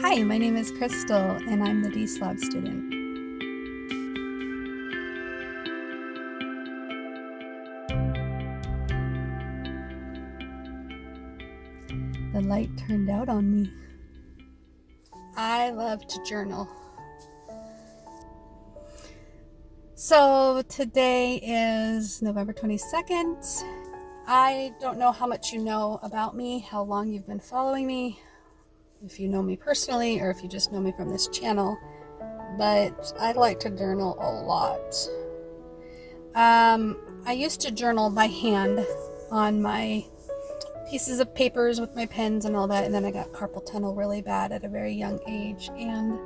Hi, my name is Crystal, and I'm the Deslob student. The light turned out on me. I love to journal. So today is November 22nd. I don't know how much you know about me, how long you've been following me, if you know me personally or if you just know me from this channel, but I like to journal a lot. I used to journal by hand on my pieces of papers with my pens and all that, and then I got carpal tunnel really bad at a very young age, and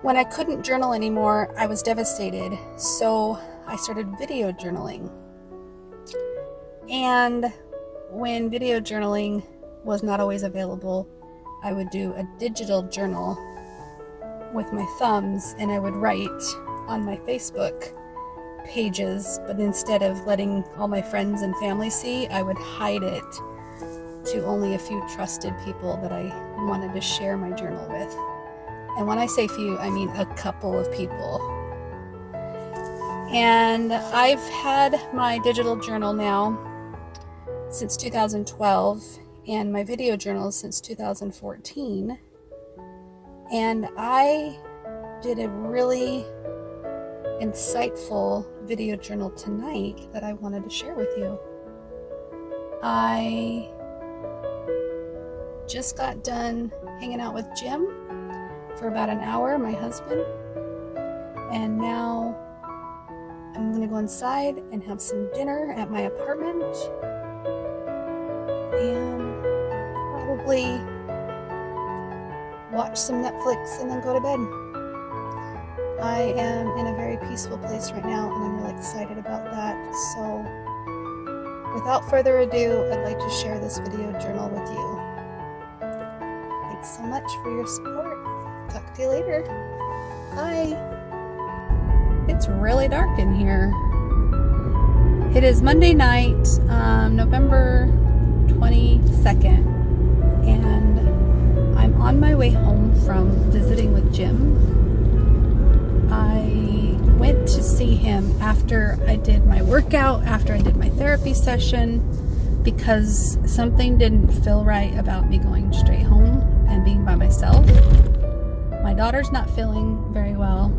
when I couldn't journal anymore, I was devastated, so I started video journaling. And when video journaling was not always available, I would do a digital journal with my thumbs, and I would write on my Facebook pages, but instead of letting all my friends and family see, I would hide it to only a few trusted people that I wanted to share my journal with. And when I say few, I mean a couple of people. And I've had my digital journal now since 2012, and my video journal since 2014. And I did a really insightful video journal tonight that I wanted to share with you. I just got done hanging out with Jim for about an hour, my husband, and now I'm gonna go inside and have some dinner at my apartment and probably watch some Netflix and then go to bed. I am in a very peaceful place right now, and I'm really excited about that. So without further ado, I'd like to share this video journal with you. Thanks so much for your support. Talk to you later. Bye. It's really dark in here. It is Monday night, November 22nd, and I'm on my way home from visiting with Jim. I went to see him after I did my workout, after I did my therapy session, because something didn't feel right about me going straight home and being by myself. My daughter's not feeling very well,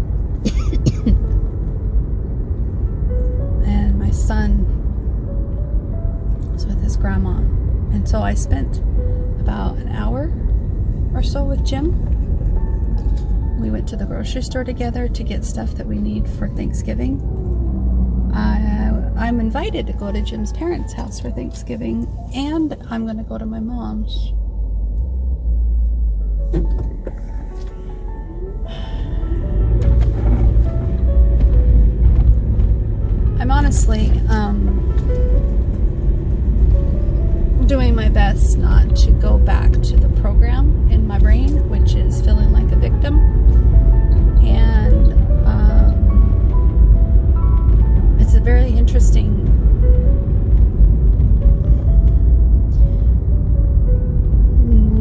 and my son is with his grandma. And so I spent about an hour or so with Jim. We went to the grocery store together to get stuff that we need for Thanksgiving. I'm invited to go to Jim's parents' house for Thanksgiving, and I'm going to go to my mom's. I'm honestly doing my best not to go back to the program in my brain, which is feeling like a victim. And it's a very interesting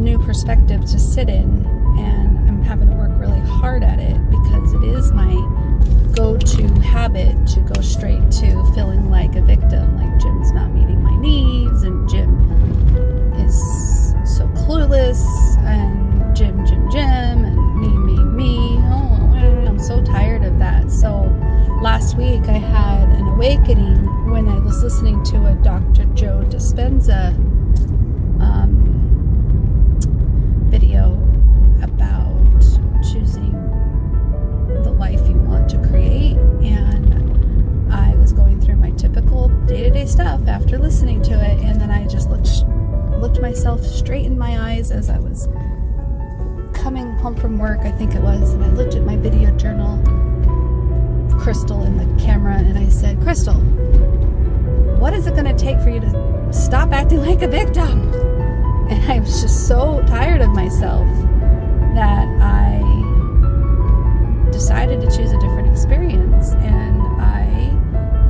new perspective to sit in, and I'm having to work really hard at it because it is my go-to habit to go straight to feeling like a victim, like Jim's not meeting my needs, and Jim is so clueless, and Jim, and me. Oh, I'm so tired of that. So last week I had an awakening when I was listening to a Dr. Joe Dispenza video about choosing the life you want to create, and I was going through my typical day-to-day stuff after listening to it, and then I just looked myself straight in my eyes as I was coming home from work, I think it was, and I looked at my video journal, Crystal in the camera, and I said, Crystal, what is it going to take for you to stop acting like a victim? And I was just so tired of myself that I decided to choose a different experience, and I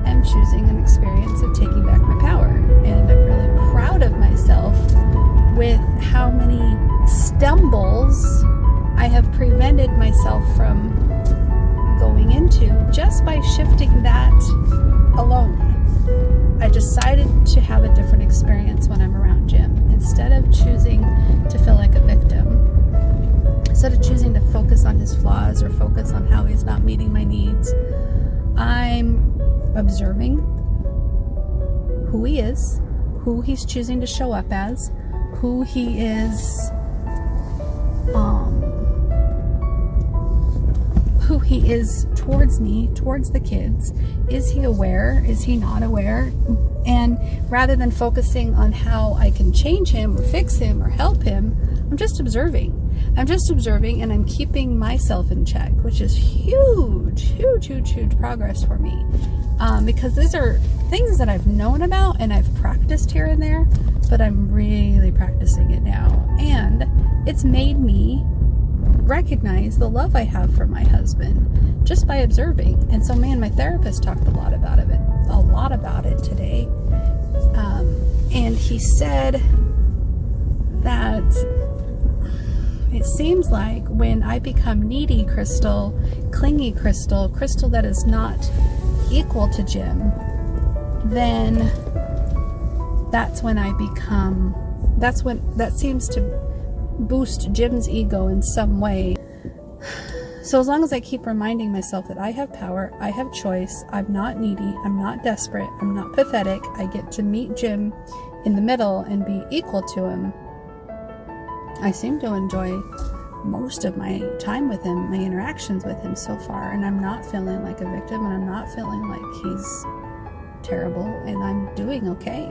am choosing an experience of taking back my power, and I'm really proud of myself with how many stumbles I have prevented myself from going into just by shifting that alone. I decided to have a different experience when I'm around Jim. Instead of choosing to feel like a victim, instead of choosing to focus on his flaws or focus on how he's not meeting my needs, I'm observing who he is, who he's choosing to show up as, who he is, who he is towards me, towards the kids. Is he aware? Is he not aware? And rather than focusing on how I can change him or fix him or help him, I'm just observing. I'm just observing, and I'm keeping myself in check, which is huge, huge, huge, huge progress for me. Because these are things that I've known about and I've practiced here and there, but I'm really practicing it now. And it's made me recognize the love I have for my husband just by observing. And so, man, my therapist talked a lot about it today. And he said that it seems like when I become needy Crystal, clingy Crystal, Crystal that is not equal to Jim, then that's when I become, that seems to boost Jim's ego in some way. So as long as I keep reminding myself that I have power, I have choice, I'm not needy, I'm not desperate, I'm not pathetic, I get to meet Jim in the middle and be equal to him, I seem to enjoy most of my time with him, my interactions with him so far, and I'm not feeling like a victim, and I'm not feeling like he's terrible, and I'm doing okay.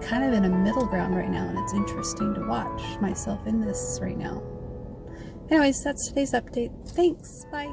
Kind of in a middle ground right now, and it's interesting to watch myself in this right now. Anyways, that's today's update. Thanks. Bye.